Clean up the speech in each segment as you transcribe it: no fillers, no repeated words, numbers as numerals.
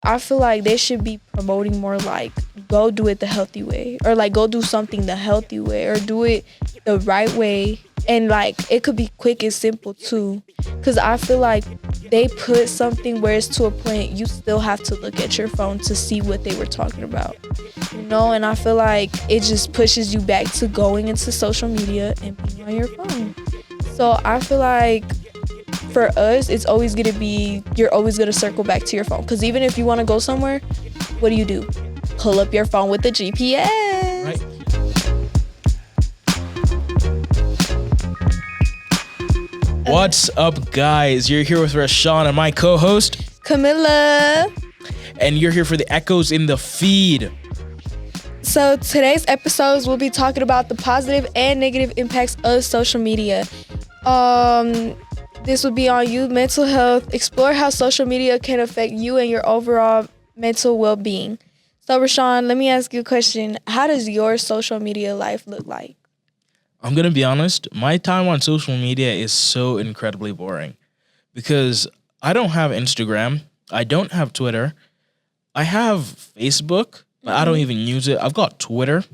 I feel like they should be promoting more like go do it the healthy way, or like go do something the healthy way, or do it the right way. And like it could be quick and simple too, because I feel like they put something where it's to a point you still have to look at your phone to see what they were talking about, and I feel like it just pushes you back to going into social media and being on your phone. So I feel like for us, it's always going to be, you're always going to circle back to your phone. Because even if you want to go somewhere, what do? Pull up your phone with the GPS. Right. What's up, guys? You're here with Rashawn and my co-host, Camilla. And you're here for the Echoes in the Feed. So today's episodes, we'll be talking about the positive and negative impacts of social media. This will be on youth mental health. Explore how social media can affect you and your overall mental well-being. So, Rashawn, let me ask you a question. How does your social media life look like? I'm going to be honest, my time on social media is so incredibly boring because I don't have Instagram. I don't have Twitter. I have Facebook, but I don't even use it. I've got Twitter.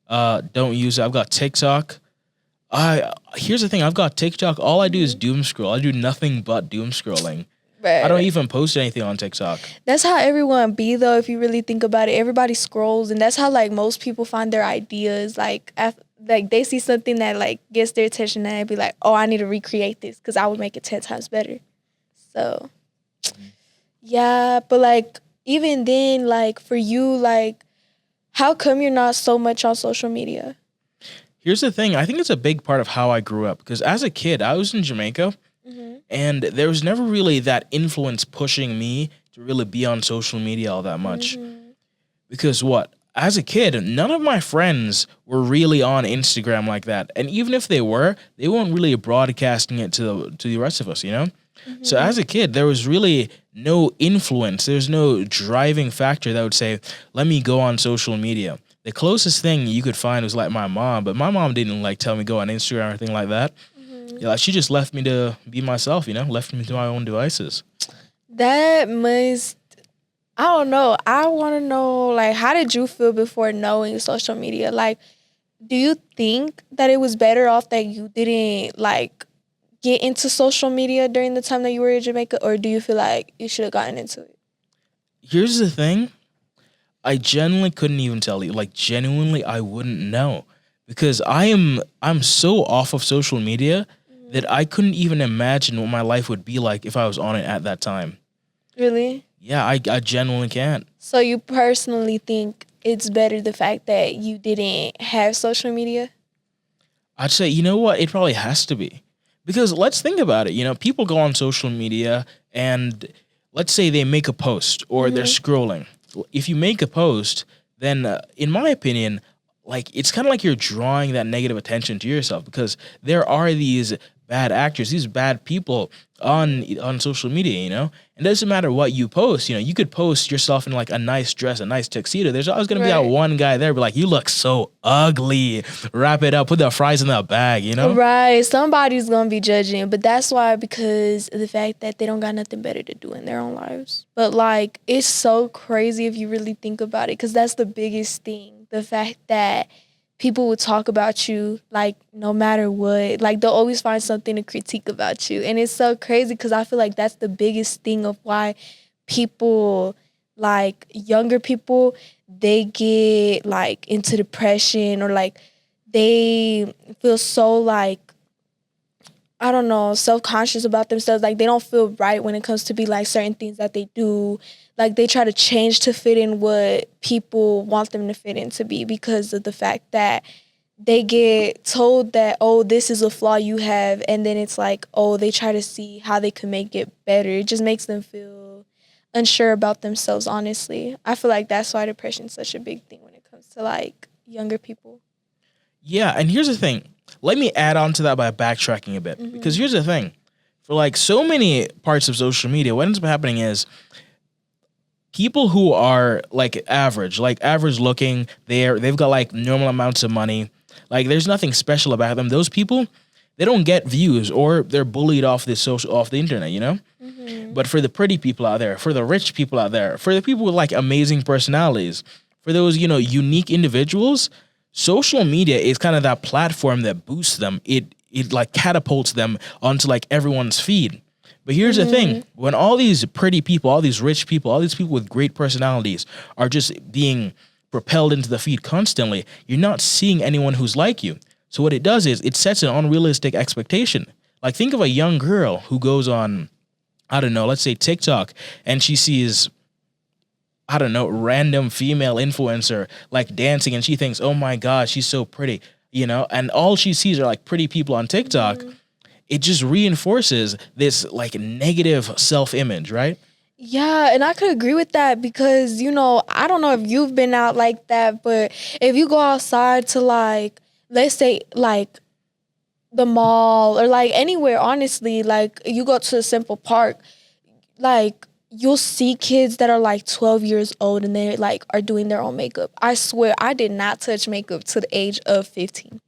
Don't use it. I've got TikTok. Here's the thing. I've got TikTok. All I do is doom scroll. I do nothing but doom scrolling. Right. I don't even post anything on TikTok. That's how everyone be, though, if you really think about it. Everybody scrolls, and that's how, like, most people find their ideas. Like they see something that, like, gets their attention, and they be like, oh, I need to recreate this because I would make it 10 times better. So, yeah. But, like, even then, like, for you, like, how come you're not so much on social media? Here's the thing. I think it's a big part of how I grew up because as a kid, I was in Jamaica and there was never really that influence pushing me to really be on social media all that much. Because as a kid, none of my friends were really on Instagram like that. And even if they were, they weren't really broadcasting it to the rest of us, So as a kid, there was really no influence. There's no driving factor that would say, let me go on social media. The closest thing you could find was like my mom, but my mom didn't like tell me go on Instagram or anything like that. Yeah, she just left me to be myself, left me to my own devices. That must, I don't know. I want to know, like, how did you feel before knowing social media? Like, do you think that it was better off that you didn't, like, get into social media during the time that you were in Jamaica, or do you feel like you should have gotten into it? Here's the thing. I genuinely couldn't even tell you. Like, genuinely, I wouldn't know. Because I'm so off of social media that I couldn't even imagine what my life would be like if I was on it at that time. Really? Yeah, I genuinely can't. So you personally think it's better the fact that you didn't have social media? I'd say, you know what? It probably has to be. Because let's think about it. People go on social media and let's say they make a post or they're scrolling. If you make a post, then in my opinion, like it's kind of like you're drawing that negative attention to yourself because there are these bad actors, these bad people on social media, It doesn't matter what you post, you could post yourself in like a nice dress, a nice tuxedo. There's always going to be that one guy there be like, you look so ugly. Wrap it up, put the fries in the bag, Right. Somebody's going to be judging, but that's why, because of the fact that they don't got nothing better to do in their own lives. But like, it's so crazy if you really think about it, because that's the biggest thing. The fact that people would talk about you, like, no matter what. Like, they'll always find something to critique about you. And it's so crazy because I feel like that's the biggest thing of why people, like, younger people, they get, like, into depression or, like, they feel so, like, I don't know, self-conscious about themselves. Like, they don't feel right when it comes to be, like, certain things that they do. Like, they try to change to fit in what people want them to fit in to be because of the fact that they get told that, oh, this is a flaw you have. And then it's like, oh, they try to see how they can make it better. It just makes them feel unsure about themselves, honestly. I feel like that's why depression is such a big thing when it comes to, like, younger people. Yeah, and here's the thing. Let me add on to that by backtracking a bit. Because here's the thing. For, like, so many parts of social media, what ends up happening is people who are, like, average looking, they've got, like, normal amounts of money. Like, there's nothing special about them. Those people, they don't get views, or they're bullied off off the internet, you know? But for the pretty people out there, for the rich people out there, for the people with like amazing personalities, for those, you know, unique individuals, social media is kind of that platform that boosts them. It like catapults them onto like everyone's feed. But here's the thing, when all these pretty people, all these rich people, all these people with great personalities are just being propelled into the feed constantly, you're not seeing anyone who's like you. So what it does is it sets an unrealistic expectation. Like, think of a young girl who goes on, I don't know, let's say TikTok, and she sees, I don't know, random female influencer like dancing, and she thinks, oh my God, she's so pretty, you know, and all she sees are like pretty people on TikTok. It just reinforces this like negative self-image, right? Yeah, and I could agree with that because, you know, I don't know if you've been out like that, but if you go outside to like, let's say like the mall or like anywhere, honestly, like you go to a simple park, like you'll see kids that are like 12 years old and they like are doing their own makeup. I swear I did not touch makeup to the age of 15.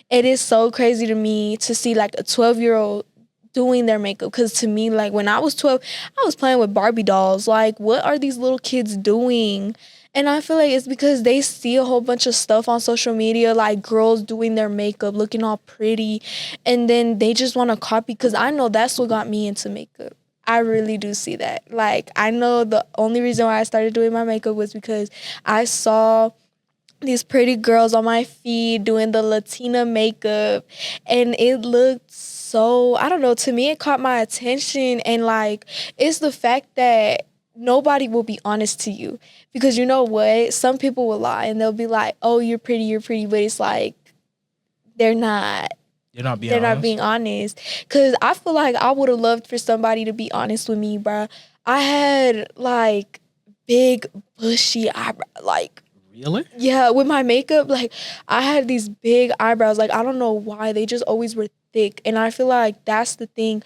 It is so crazy to me to see like a 12-year-old doing their makeup, because to me, like when I was 12, I was playing with Barbie dolls. Like, what are these little kids doing? And I feel like it's because they see a whole bunch of stuff on social media, like girls doing their makeup, looking all pretty, and then they just want to copy, because I know that's what got me into makeup. I really do see that. Like, I know the only reason why I started doing my makeup was because I saw these pretty girls on my feed doing the Latina makeup, and it looked so, I don't know, to me it caught my attention. And like, it's the fact that nobody will be honest to you, because you know what, some people will lie and they'll be like, oh, you're pretty, but it's like they're not being honest. Because I feel like I would have loved for somebody to be honest with me, bro. I had like big bushy eyebrows, like, Really? yeah, with my makeup, like I had these big eyebrows. Like, I don't know why, they just always were thick. And I feel like that's the thing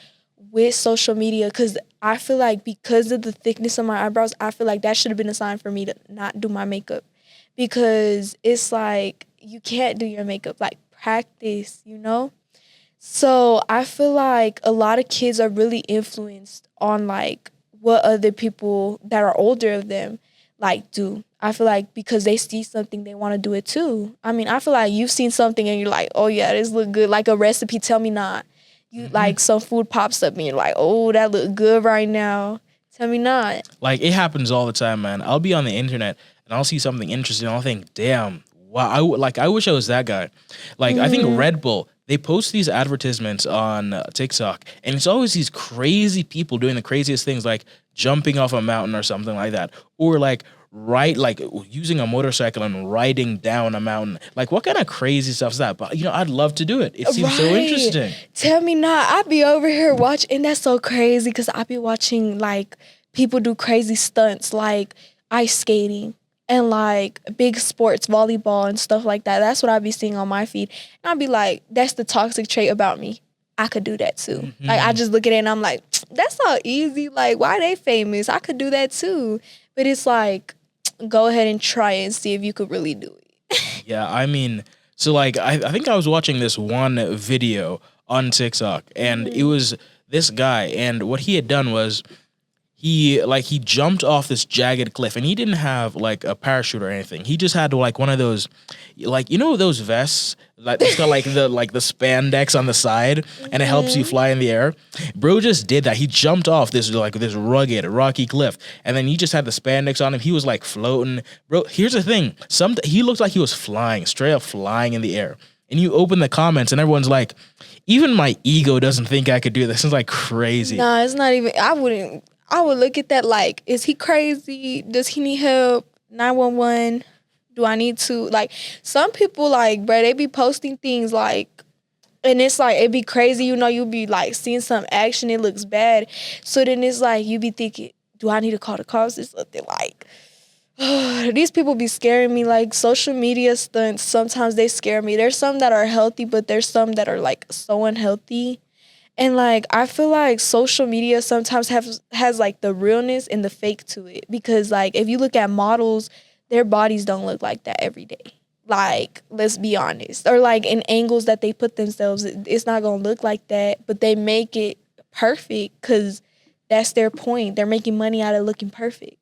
with social media, because I feel like because of the thickness of my eyebrows, I feel like that should have been a sign for me to not do my makeup, because it's like you can't do your makeup, like practice, you know? So I feel like a lot of kids are really influenced on like what other people that are older of them like do. I feel like because they see something, they want to do it too. I mean, I feel like you've seen something and you're like, oh yeah, this look good. Like a recipe, tell me not. You like some food pops up and you're like, oh, that look good right now. Tell me not. Like, it happens all the time, man. I'll be on the internet and I'll see something interesting and I'll think, damn, wow, I wish I was that guy. Like, I think Red Bull, they post these advertisements on TikTok, and it's always these crazy people doing the craziest things, like jumping off a mountain or something like that, or like using a motorcycle and riding down a mountain. Like, what kind of crazy stuff is that? But, you know, I'd love to do it. It seems so interesting. Tell me not. I'd be over here watching, and that's so crazy because I'd be watching, like, people do crazy stunts, like ice skating and, like, big sports, volleyball and stuff like that. That's what I'd be seeing on my feed. And I'd be like, that's the toxic trait about me. I could do that too. Like, I just look at it and I'm like, that's so easy. Like, why are they famous? I could do that too. But it's like, go ahead and try it and see if you could really do it. Yeah, I mean, so like, I think I was watching this one video on TikTok, and it was this guy, and what he had done was he jumped off this jagged cliff, and he didn't have like a parachute or anything. He just had like one of those, like, you know, those vests, like it's got like the spandex on the side, and it helps you fly in the air. Bro just did that. He jumped off this rugged rocky cliff, and then he just had the spandex on him. He was like floating. Bro, here's the thing. He looked like he was flying, straight up flying in the air. And you open the comments and everyone's like, even my ego doesn't think I could do this. It's like crazy. Nah, it's not even, I would look at that like, is he crazy? Does he need help? 911? Do I need to? Like, some people, like, bro, they be posting things, like, and it's like, it be crazy, you know, you be, like, seeing some action, it looks bad. So then it's like, you be thinking, do I need to call the cops or something? Like, these people be scaring me. Like, social media stunts, sometimes they scare me. There's some that are healthy, but there's some that are, like, so unhealthy. And, like, I feel like social media sometimes has, like, the realness and the fake to it. Because, like, if you look at models, their bodies don't look like that every day. Like, let's be honest. Or like in angles that they put themselves, it's not gonna look like that, but they make it perfect because that's their point. They're making money out of looking perfect.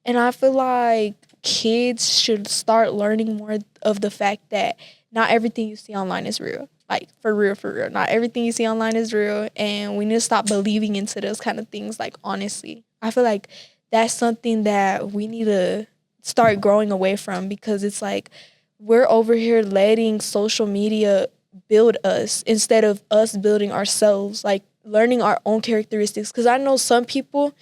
And I feel like kids should start learning more of the fact that not everything you see online is real. Like, for real, for real. Not everything you see online is real. And we need to stop believing into those kind of things, like, honestly. I feel like that's something that we need to start growing away from, because it's like we're over here letting social media build us instead of us building ourselves, like learning our own characteristics. Because I know some people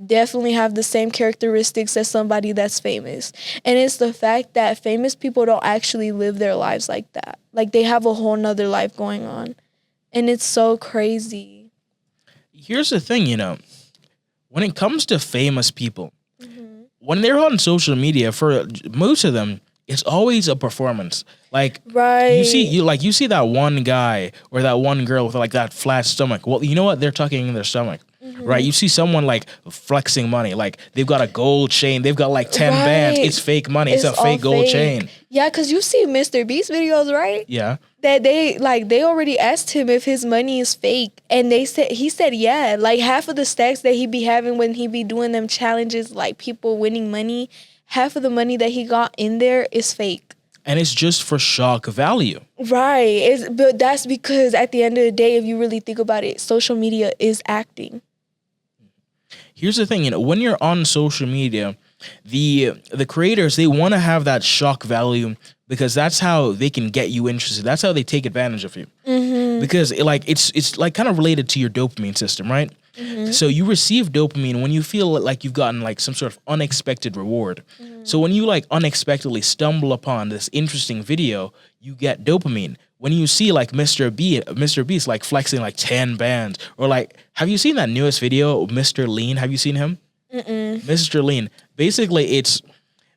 definitely have the same characteristics as somebody that's famous. And it's the fact that famous people don't actually live their lives like that. Like, they have a whole nother life going on. And it's so crazy. Here's the thing, when it comes to famous people, when they're on social media, for most of them, it's always a performance. Like, right. you see that one guy or that one girl with like that flat stomach. Well, you know what? They're tucking in their stomach, right? You see someone like flexing money. Like, they've got a gold chain. They've got like 10 bands. It's fake money. It's a fake gold chain. Yeah, because you see Mr. Beast videos, right? Yeah. That they already asked him if his money is fake, and he said yeah. Like, half of the stacks that he be having when he be doing them challenges, like people winning money, half of the money that he got in there is fake. And it's just for shock value. Right. But that's because at the end of the day, if you really think about it, social media is acting. Here's the thing, when you're on social media, the creators, they want to have that shock value because that's how they can get you interested. That's how they take advantage of you. Because it's like kind of related to your dopamine system, right? So you receive dopamine when you feel like you've gotten like some sort of unexpected reward. So when you like unexpectedly stumble upon this interesting video, you get dopamine. When you see like Mr. Beast like flexing like 10 bands, or like, have you seen that newest video, Mr. Lean? Have you seen him? Mr. Lean. Basically, it's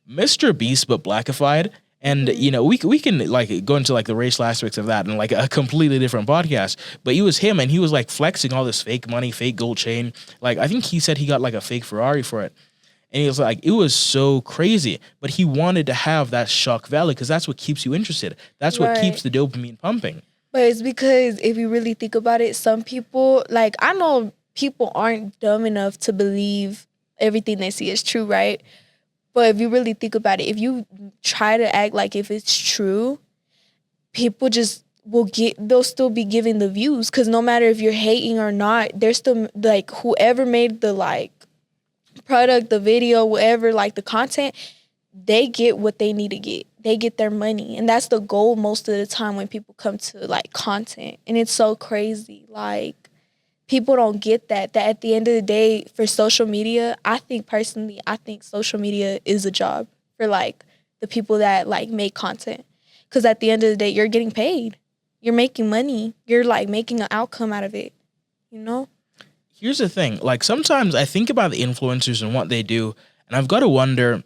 Mr. Beast but blackified. And, we can like go into like the racial aspects of that in like a completely different podcast. But it was him, and he was like flexing all this fake money, fake gold chain. Like, I think he said he got like a fake Ferrari for it. And he was like, it was so crazy. But he wanted to have that shock value because that's what keeps you interested. That's what keeps the dopamine pumping. But it's because if you really think about it, some people, like, I know people aren't dumb enough to believe everything they see is true, right? But if you really think about it, if you try to act like if it's true, people just they'll still be giving the views. Because no matter if you're hating or not, they're still, like, whoever made the, like, product, the video, whatever, like, the content, they get what they need to get. They get their money. And that's the goal most of the time when people come to, like, content. And it's so crazy. Like, people don't get that at the end of the day, for social media, I think social media is a job for, like, the people that, like, make content. Because at the end of the day, you're getting paid. You're making money. You're, like, making an outcome out of it, Here's the thing. Like, sometimes I think about the influencers and what they do, and I've got to wonder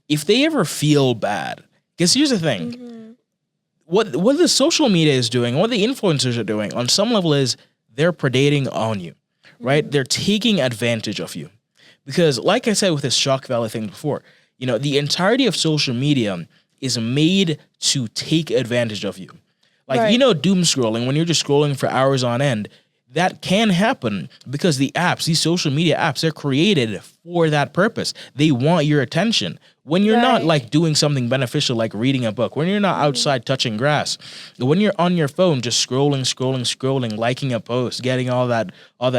if they ever feel bad. Because here's the thing. What the social media is doing, what the influencers are doing, on some level is they're predating on you, right? They're taking advantage of you. Because like I said with this shock value thing before, the entirety of social media is made to take advantage of you. Like, doom scrolling, when you're just scrolling for hours on end, that can happen because these social media apps, they're created for that purpose. They want your attention. When you're not like doing something beneficial, like reading a book, when you're not outside touching grass, when you're on your phone, just scrolling, liking a post, getting all that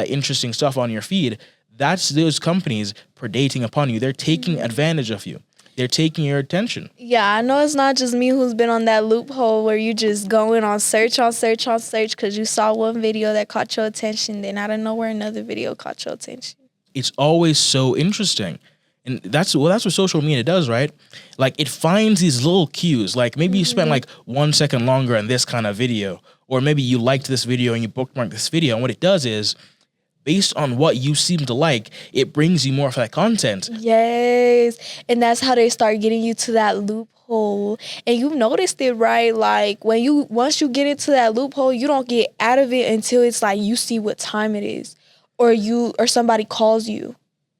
interesting stuff on your feed, that's those companies predating upon you. They're taking advantage of you. They're taking your attention. Yeah, I know it's not just me who's been on that loophole where you just going on search because you saw one video that caught your attention, then out of nowhere another video caught your attention. It's always so interesting. And that's what social media does, right? Like, it finds these little cues. Like, maybe you spent like 1 second longer on this kind of video, or maybe you liked this video and you bookmarked this video. And what it does is, based on what you seem to like, it brings you more of that content. Yes. And that's how they start getting you to that loophole. And you noticed it, right? Like, once you get into that loophole, you don't get out of it until it's like you see what time it is, or somebody calls you.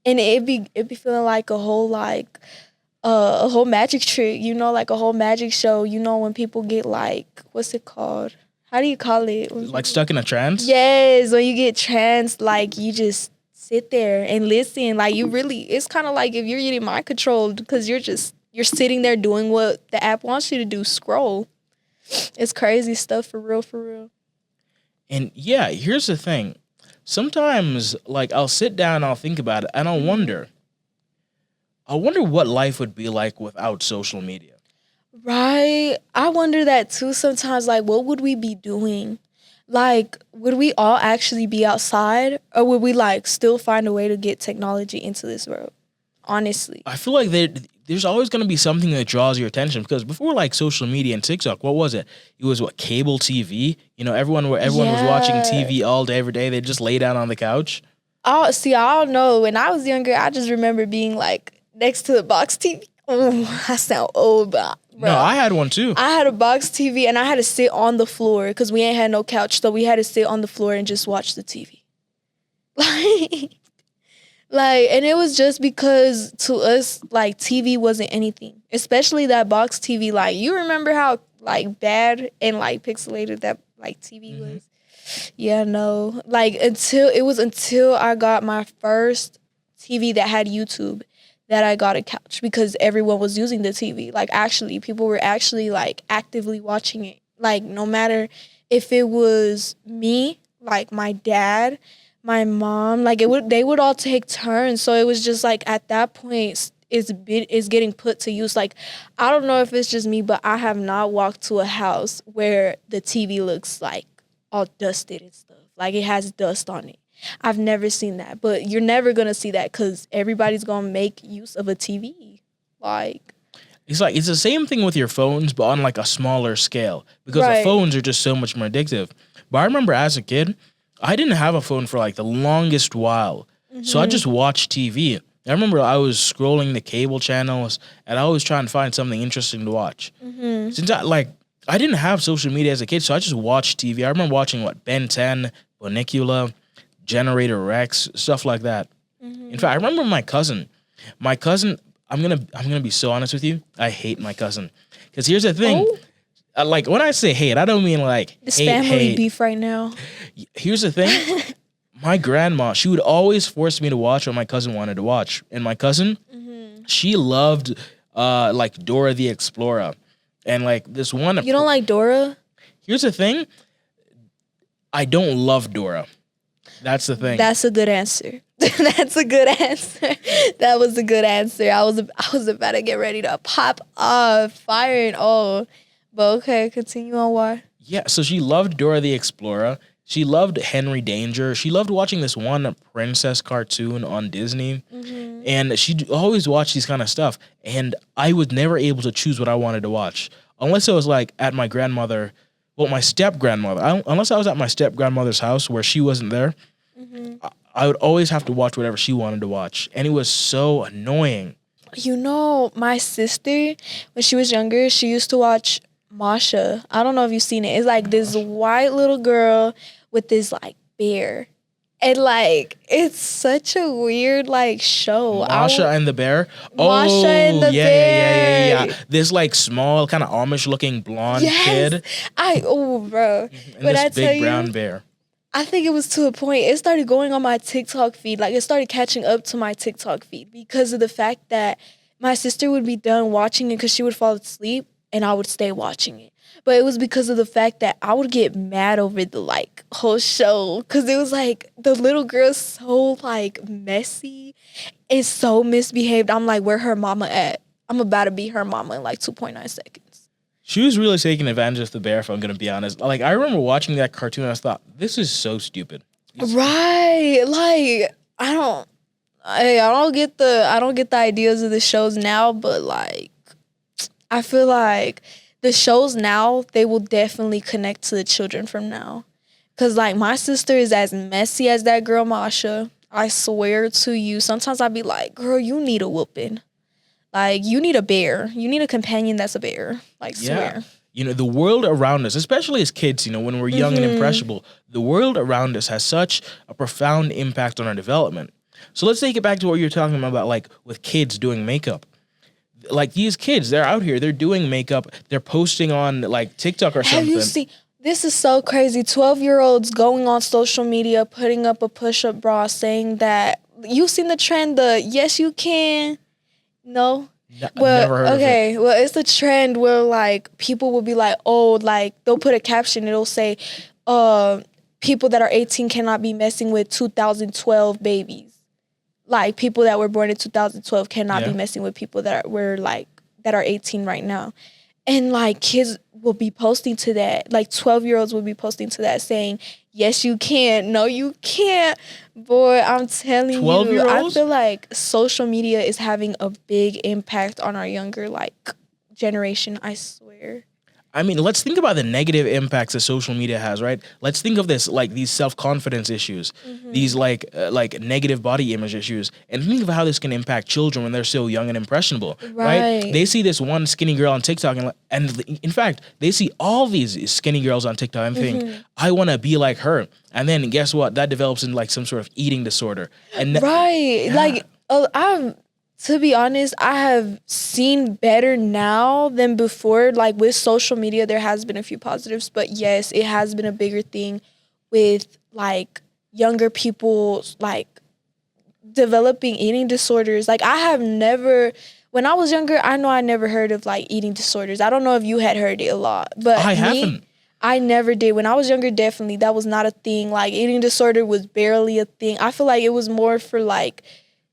And it be feeling like a whole, like, a whole magic trick, you know, like a whole magic show. You know, when people get like, what's it called? How do you call it? Like stuck in a trance? Yes, when you get tranced, like you just sit there and listen. Like you really, it's kind of like if you're getting mind controlled because you're sitting there doing what the app wants you to do, scroll. It's crazy stuff for real, for real. And yeah, here's the thing. Sometimes, like, I'll sit down and I'll think about it and I'll wonder what life would be like without social media. Right. I wonder that too sometimes. Like, what would we be doing? Like, would we all actually be outside or would we like still find a way to get technology into this world? Honestly. I feel like there's always going to be something that draws your attention because before like social media and TikTok, what was it? It was what, cable TV? You know, everyone was watching TV all day, every day. They just lay down on the couch. Oh, see, I don't know. When I was younger, I just remember being like next to the box TV. Oh, I sound old, but bro, No, I had one too. I had a box TV and I had to sit on the floor because we ain't had no couch, so we had to sit on the floor and just watch the TV. Like, and it was just because to us, like, TV wasn't anything, especially that box TV. Like, you remember how like bad and like pixelated that like TV was? Yeah, no. Like until I got my first TV that had YouTube that I got a couch because everyone was using the TV. Like actually, people were actually like actively watching it. Like no matter if it was me, like my dad, my mom, like they would all take turns. So it was just like at that point is getting put to use. Like I don't know if it's just me, but I have not walked to a house where the TV looks like all dusted and stuff. Like it has dust on it. I've never seen that, but you're never going to see that because everybody's going to make use of a TV. Like, it's the same thing with your phones, but on like a smaller scale because the phones are just so much more addictive. But I remember as a kid, I didn't have a phone for like the longest while. So I just watched TV. I remember I was scrolling the cable channels and I was trying to find something interesting to watch. Since I didn't have social media as a kid, so I just watched TV. I remember watching Ben 10, Bonicula, Generator Rex, stuff like that. In fact, I remember my cousin. I'm gonna be so honest with you. I hate my cousin because here's the thing. Like when I say hate, I don't mean like this family beef right now. Here's the thing. My grandma, she would always force me to watch what my cousin wanted to watch, and my cousin, she loved like Dora the Explorer, and like this one. You don't like Dora? Here's the thing. I don't love Dora. That's the thing. That's a good answer. That's a good answer. That was a good answer. I was about to get ready to pop off, fire and all. But okay, continue on why. Yeah, so she loved Dora the Explorer. She loved Henry Danger. She loved watching this one princess cartoon on Disney. And she'd always watch these kind of stuff. And I was never able to choose what I wanted to watch. Unless it was like at my grandmother, my step-grandmother. Unless I was at my step-grandmother's house where she wasn't there. I would always have to watch whatever she wanted to watch. And it was so annoying. You know, my sister, when she was younger, she used to watch Masha. I don't know if you've seen it. It's like this white little girl with this like bear. And like, it's such a weird like show. Masha and the Bear? Masha and the Bear. Yeah. This like small, kind of Amish looking blonde kid. Bro. And this big brown bear. I think it was to a point, it started going on my TikTok feed. Like, it started catching up to my TikTok feed because of the fact that my sister would be done watching it because she would fall asleep and I would stay watching it. But it was because of the fact that I would get mad over the, like, whole show because it was, like, the little girl's so, like, messy and so misbehaved. I'm like, where her mama at? I'm about to be her mama in, like, 2.9 seconds. She was really taking advantage of the bear, if I'm going to be honest. Like, I remember watching that cartoon and I thought, this is so stupid. Right. Like, I don't get the ideas of the shows now, but like, I feel like the shows now, they will definitely connect to the children from now. Cause like my sister is as messy as that girl Masha. I swear to you. Sometimes I'd be like, girl, you need a whooping. Like, you need a bear. You need a companion that's a bear. Like, swear. Yeah. You know, the world around us, especially as kids, you know, when we're young and impressionable, the world around us has such a profound impact on our development. So let's take it back to what you're talking about, like, with kids doing makeup. like these kids, they're out here, they're doing makeup, they're posting on like TikTok or Have something. you seen? This is so crazy. 12-year-olds going on social media, putting up a push-up bra, saying that you seen the trend. The yes, you can. No. Well, never heard okay. of it. Well, it's a trend where like people will be like, oh, like they'll put a caption. It'll say, people that are 18 cannot be messing with 2012 babies. Like people that were born in 2012 cannot be messing with people that are 18 right now. And like kids will be posting to that. Like 12-year-olds will be posting to that saying, yes, you can. No, you can't. Boy, I'm telling you, I feel like social media is having a big impact on our younger like generation, I swear. I mean, let's think about the negative impacts that social media has, right? Let's think of this like these self-confidence issues, these like negative body image issues, and think of how this can impact children when they're so young and impressionable, right? They see this one skinny girl on TikTok, and in fact, they see all these skinny girls on TikTok and think, I want to be like her. And then guess what? That develops into like some sort of eating disorder. And to be honest, I have seen better now than before. Like with social media, there has been a few positives, but yes, it has been a bigger thing with like younger people like developing eating disorders. Like when I was younger, I know I never heard of like eating disorders. I don't know if you had heard it a lot, but I haven't. I never did. When I was younger, definitely that was not a thing. Like eating disorder was barely a thing. I feel like it was more for like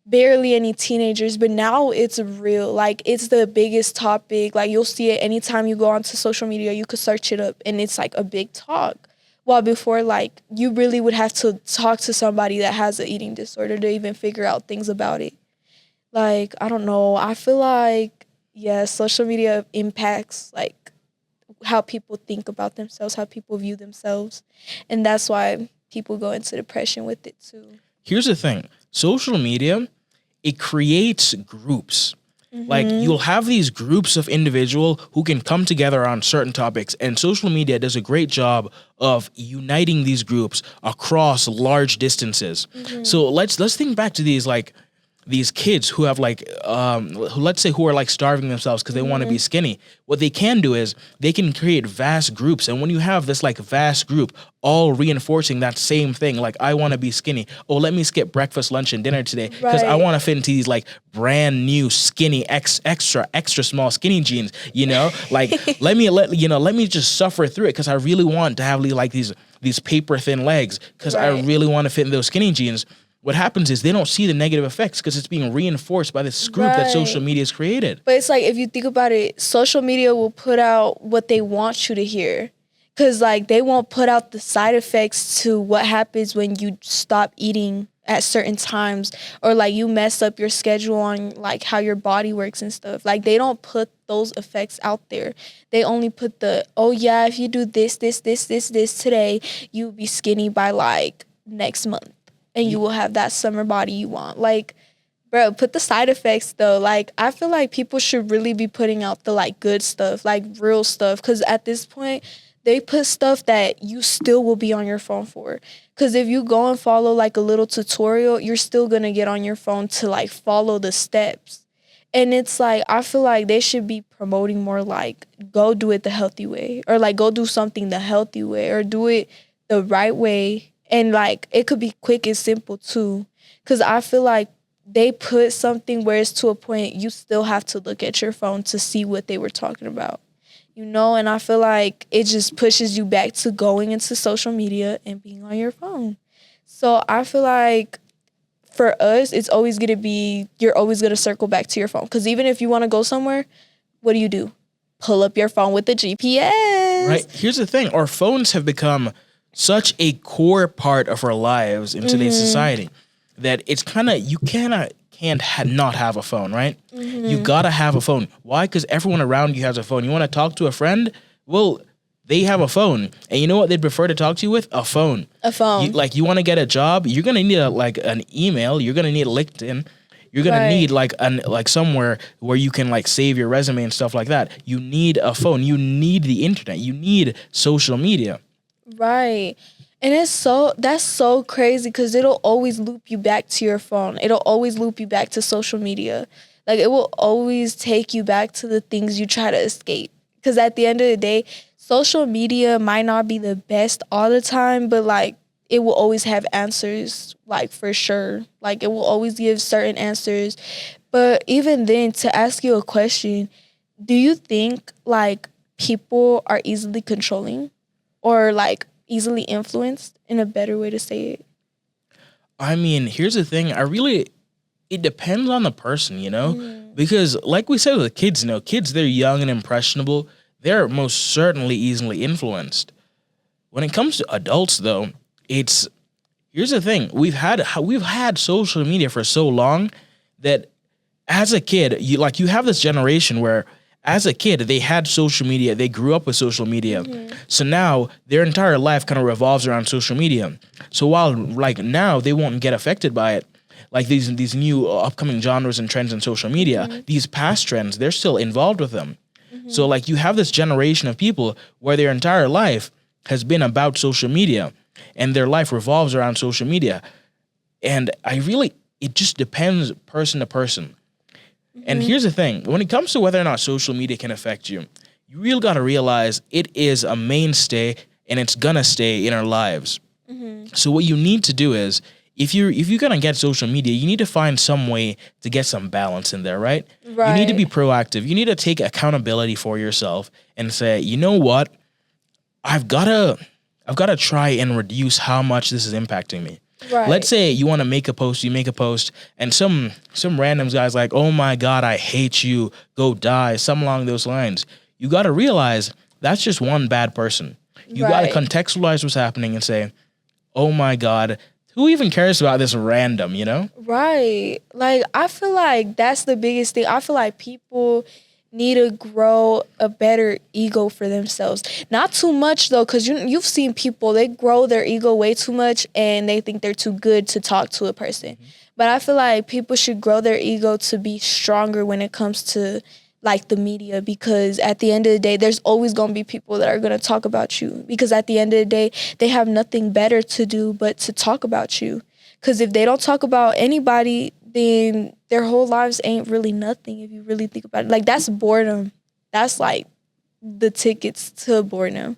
barely any teenagers, but now it's real. Like it's the biggest topic. Like you'll see it anytime you go onto social media. You could search it up and it's like a big talk. While before, like you really would have to talk to somebody that has an eating disorder to even figure out things about it. Like, I don't know. I feel like, social media impacts like how people think about themselves, how people view themselves. And that's why people go into depression with it too. Here's the thing. Social media, it creates groups. Like you'll have these groups of individuals who can come together on certain topics, and social media does a great job of uniting these groups across large distances. So let's think back to these kids who have who are like starving themselves because they want to be skinny. What they can do is they can create vast groups, and when you have this like vast group all reinforcing that same thing, like I want to be skinny. Oh, let me skip breakfast, lunch, and dinner today because I want to fit into these like brand new skinny extra small skinny jeans. You know, like let me just suffer through it because I really want to have like these paper thin legs because I really want to fit in those skinny jeans. What happens is they don't see the negative effects because it's being reinforced by this group that social media has created. But it's like, if you think about it, social media will put out what they want you to hear. Because like they won't put out the side effects to what happens when you stop eating at certain times, or like you mess up your schedule on like how your body works and stuff. Like they don't put those effects out there. They only put if you do this today, you'll be skinny by like next month. And you will have that summer body you want. Like, bro, put the side effects, though. Like, I feel like people should really be putting out the, like, good stuff, like, real stuff. Because at this point, they put stuff that you still will be on your phone for. Because if you go and follow, like, a little tutorial, you're still going to get on your phone to, like, follow the steps. And it's, like, I feel like they should be promoting more, like, go do it the healthy way. Or, like, go do something the healthy way. Or do it the right way. And, like, it could be quick and simple, too. Because I feel like they put something where it's to a point you still have to look at your phone to see what they were talking about. You know? And I feel like it just pushes you back to going into social media and being on your phone. So I feel like for us, it's always going to be, you're always going to circle back to your phone. Because even if you want to go somewhere, what do? Pull up your phone with the GPS. Right. Here's the thing. Our phones have become such a core part of our lives in today's society that it's kind of, you can't not have a phone, right? You gotta have a phone. Why? Because everyone around you has a phone. You want to talk to a friend? Well, they have a phone. And you know what they'd prefer to talk to you with? A phone. A phone. You want to get a job? You're going to need an email. You're going to need a LinkedIn. You're going to need like somewhere where you can like save your resume and stuff like that. You need a phone. You need the internet. You need social media. Right. And that's so crazy because it'll always loop you back to your phone. It'll always loop you back to social media. Like, it will always take you back to the things you try to escape. Because at the end of the day, social media might not be the best all the time, but like, it will always have answers, like, for sure. Like, it will always give certain answers. But even then, to ask you a question, do you think like people are easily controlling or like easily influenced, in a better way to say it? I mean, here's the thing. It depends on the person, because like we said with kids, kids, they're young and impressionable. They're most certainly easily influenced. When it comes to adults, though, here's the thing. We've had social media for so long that as a kid, you have this generation where as a kid, they had social media. They grew up with social media. So now their entire life kind of revolves around social media. So while like now they won't get affected by it, like these new upcoming genres and trends in social media, these past trends, they're still involved with them. So like you have this generation of people where their entire life has been about social media and their life revolves around social media. And it just depends person to person. And here's the thing. When it comes to whether or not social media can affect you, you really got to realize it is a mainstay and it's going to stay in our lives. So what you need to do is, if you're going to get social media, you need to find some way to get some balance in there, right? You need to be proactive. You need to take accountability for yourself and say, you know what? I've got to try and reduce how much this is impacting me. Right. Let's say you want to make a post, and some random guy's like, oh my God, I hate you, go die, something along those lines. You got to realize that's just one bad person. You got to contextualize what's happening and say, oh my God, who even cares about this random, Right. Like, I feel like that's the biggest thing. I feel like people need to grow a better ego for themselves. Not too much, though, because you've seen people, they grow their ego way too much and they think they're too good to talk to a person. But I feel like people should grow their ego to be stronger when it comes to, like, the media, because at the end of the day, there's always going to be people that are going to talk about you, because at the end of the day, they have nothing better to do but to talk about you. Because if they don't talk about anybody, then their whole lives ain't really nothing, if you really think about it. Like, that's boredom. That's, like, the tickets to boredom.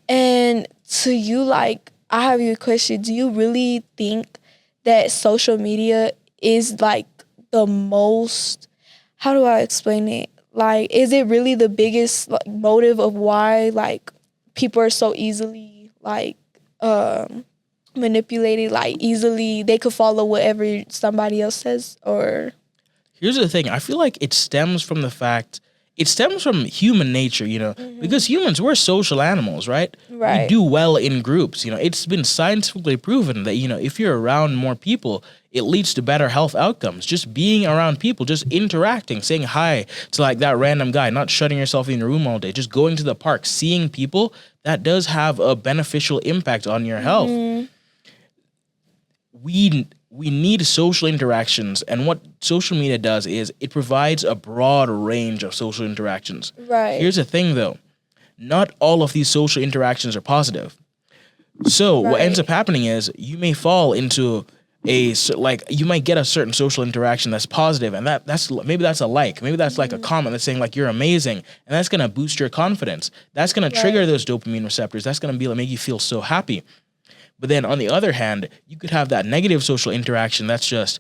And to you, like, I have you a question. Do you really think that social media is, like, the most, how do I explain it? Like, is it really the biggest, like, motive of why, like, people are so easily, like, manipulated, like, easily they could follow whatever somebody else says? Or Here's the thing. I feel like it stems from human nature, because humans, we're social animals, right? We do well in groups. It's been scientifically proven that, if you're around more people, it leads to better health outcomes. Just being around people, just interacting, saying hi to like that random guy, not shutting yourself in your room all day, just going to the park, seeing people, that does have a beneficial impact on your health. We need social interactions, and what social media does is it provides a broad range of social interactions. Right. Here's the thing, though. Not all of these social interactions are positive. So what ends up happening is you may fall into you might get a certain social interaction that's positive, and maybe that's a like. Maybe that's like a comment that's saying like you're amazing, and that's going to boost your confidence. That's going to trigger those dopamine receptors. That's going to make you feel so happy. But then on the other hand, you could have that negative social interaction that's just,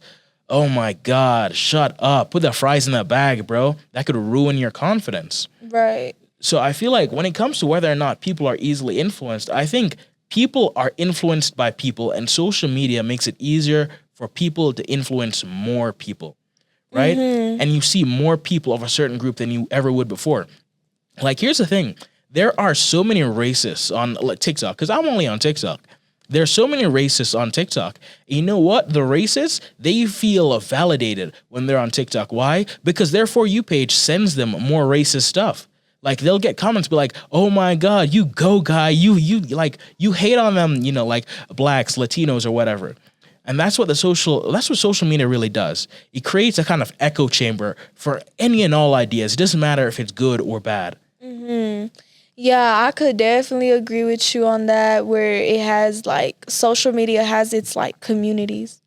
oh my God, shut up. Put the fries in the bag, bro. That could ruin your confidence. Right. So I feel like when it comes to whether or not people are easily influenced, I think people are influenced by people, and social media makes it easier for people to influence more people, right? And you see more people of a certain group than you ever would before. Like, here's the thing. There are so many racists on TikTok, because I'm only on TikTok. There's so many racists on TikTok. You know what? The racists, they feel validated when they're on TikTok. Why? Because their For You page sends them more racist stuff. Like, they'll get comments be like, oh my God, you go guy, you hate on them, like blacks, Latinos, or whatever. And that's what social media really does. It creates a kind of echo chamber for any and all ideas. It doesn't matter if it's good or bad. Yeah, I could definitely agree with you on that, where it has, like, social media has its, like, communities.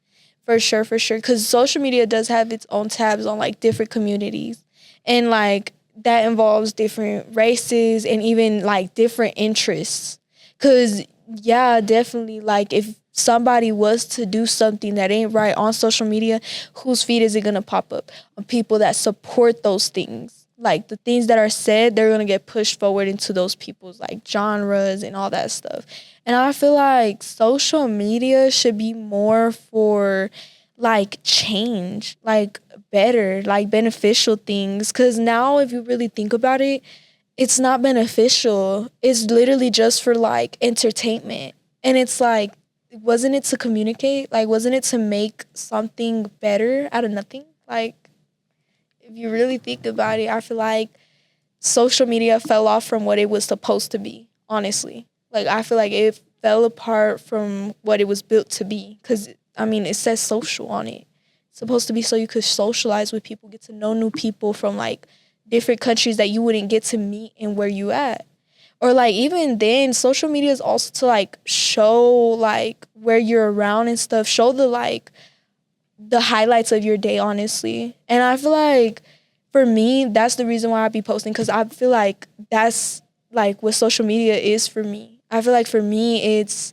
For sure, for sure. Because social media does have its own tabs on like different communities. And like that involves different races and even like different interests. Because, yeah, definitely, like if somebody was to do something that ain't right on social media, whose feed is it going to pop up? On people that support those things. Like the things that are said, they're going to get pushed forward into those people's like genres and all that stuff. And I feel like social media should be more for like change, like better, like beneficial things. Cause now if you really think about it, it's not beneficial. It's literally just for like entertainment. And it's like, wasn't it to communicate? Like, wasn't it to make something better out of nothing? Like, if you really think about it, I feel like social media fell off from what it was supposed to be, honestly. Like, I feel like it fell apart from what it was built to be. Because, I mean, it says social on it. It's supposed to be so you could socialize with people, get to know new people from, like, different countries that you wouldn't get to meet and where you at. Or, like, even then, social media is also to, like, show, like, where you're around and stuff. Show the, like, the highlights of your day, honestly. And I feel like, for me, that's the reason why I be posting. Because I feel like that's, like, what social media is for me. I feel like for me, it's,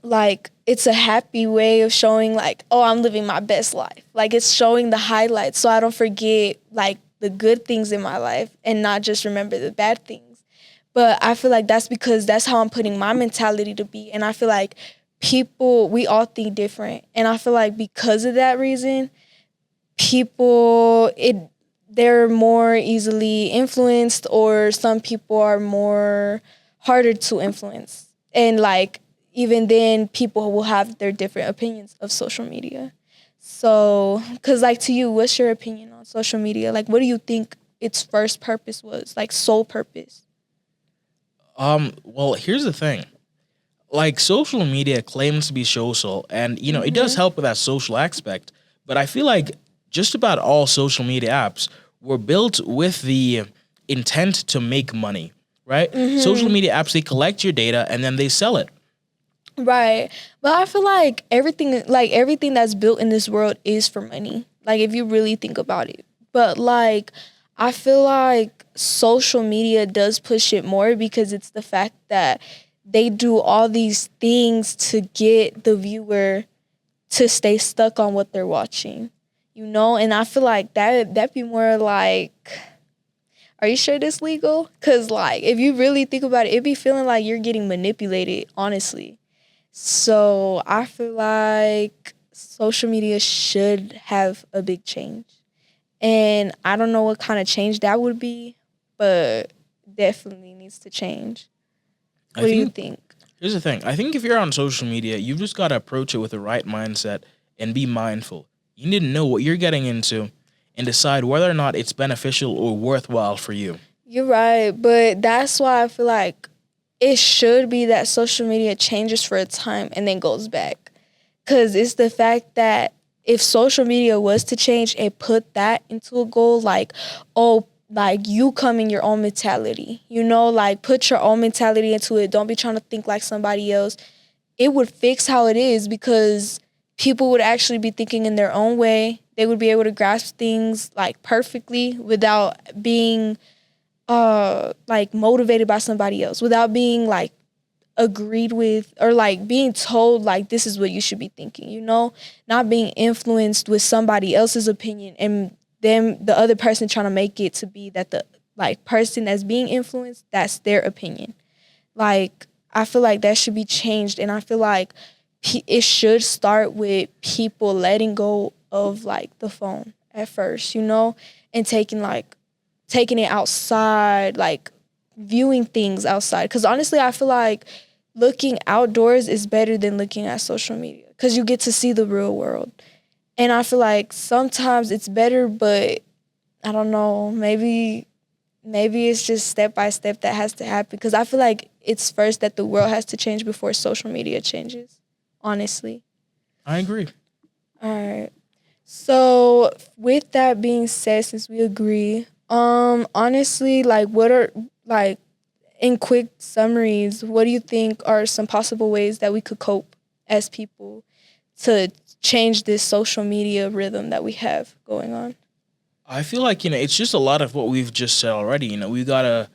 like, it's a happy way of showing, like, oh, I'm living my best life. Like, it's showing the highlights so I don't forget, like, the good things in my life and not just remember the bad things. But I feel like that's because that's how I'm putting my mentality to be. And I feel like people, we all think different. And I feel like because of that reason, they're more easily influenced, or some people are more harder to influence. And like, even then, people will have their different opinions of social media. So, because like to you, what's your opinion on social media? Like, what do you think its first purpose was? Like, sole purpose? Well, here's the thing. Like, social media claims to be social, and, you know, it does help with that social aspect. But I feel like just about all social media apps were built with the intent to make money, right? Social media apps, they collect your data and then they sell it. Right. But I feel like everything that's built in this world is for money. Like, if you really think about it. But like, I feel like social media does push it more because it's the fact that they do all these things to get the viewer to stay stuck on what they're watching. You know? And I feel like that'd be more like, are you sure this legal? Cause like, if you really think about it, it'd be feeling like you're getting manipulated, honestly. So I feel like social media should have a big change. And I don't know what kind of change that would be, but definitely needs to change. What do you think? Here's the thing. I think if you're on social media, you've just got to approach it with the right mindset and be mindful. You need to know what you're getting into and decide whether or not it's beneficial or worthwhile for you. You're right, but that's why I feel like it should be that social media changes for a time and then goes back. Because it's the fact that if social media was to change and put that into a goal, like, oh, like you come in your own mentality, you know, like put your own mentality into it. Don't be trying to think like somebody else. It would fix how it is because people would actually be thinking in their own way. They would be able to grasp things like perfectly without being like motivated by somebody else, without being like agreed with or like being told like this is what you should be thinking, you know, not being influenced with somebody else's opinion and them the other person trying to make it to be that the like person that's being influenced, that's their opinion. Like, I feel like that should be changed, and I feel like it should start with people letting go of like the phone at first, you know, and taking it outside, like viewing things outside. Because honestly, I feel like looking outdoors is better than looking at social media because you get to see the real world. And I feel like sometimes it's better, but I don't know, maybe it's just step by step that has to happen because I feel like it's first that the world has to change before social media changes, honestly. I agree. All right. So with that being said, since we agree, honestly, like what are like in quick summaries, what do you think are some possible ways that we could cope as people to change this social media rhythm that we have going on? I feel like, it's just a lot of what we've just said already. We got to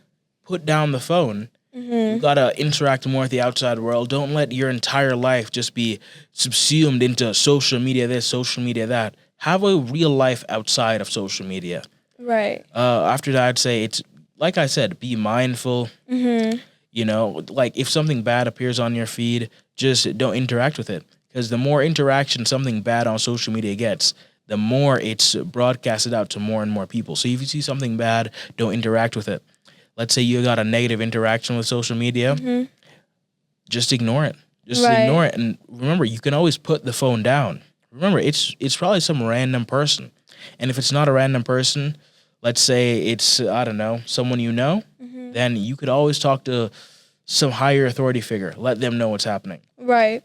put down the phone. You got to interact more with the outside world. Don't let your entire life just be subsumed into social media this, social media that. Have a real life outside of social media. Right. After that, I'd say it's, like I said, be mindful. Like if something bad appears on your feed, just don't interact with it. Because the more interaction something bad on social media gets, the more it's broadcasted out to more and more people. So if you see something bad, don't interact with it. Let's say you got a negative interaction with social media, just ignore it. Just ignore it. And remember, you can always put the phone down. Remember, it's probably some random person. And if it's not a random person, let's say it's, I don't know, someone you know, then you could always talk to some higher authority figure. Let them know what's happening. Right.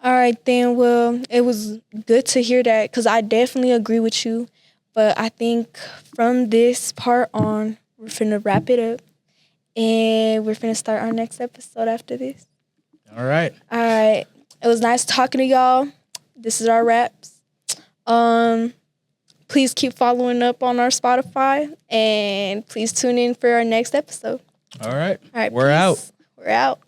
All right, then. Well, it was good to hear that because I definitely agree with you. But I think from this part on, we're finna wrap it up. And we're finna start our next episode after this. All right. All right. It was nice talking to y'all. This is our wraps. Please keep following up on our Spotify. And please tune in for our next episode. All right. All right. We're out. We're out.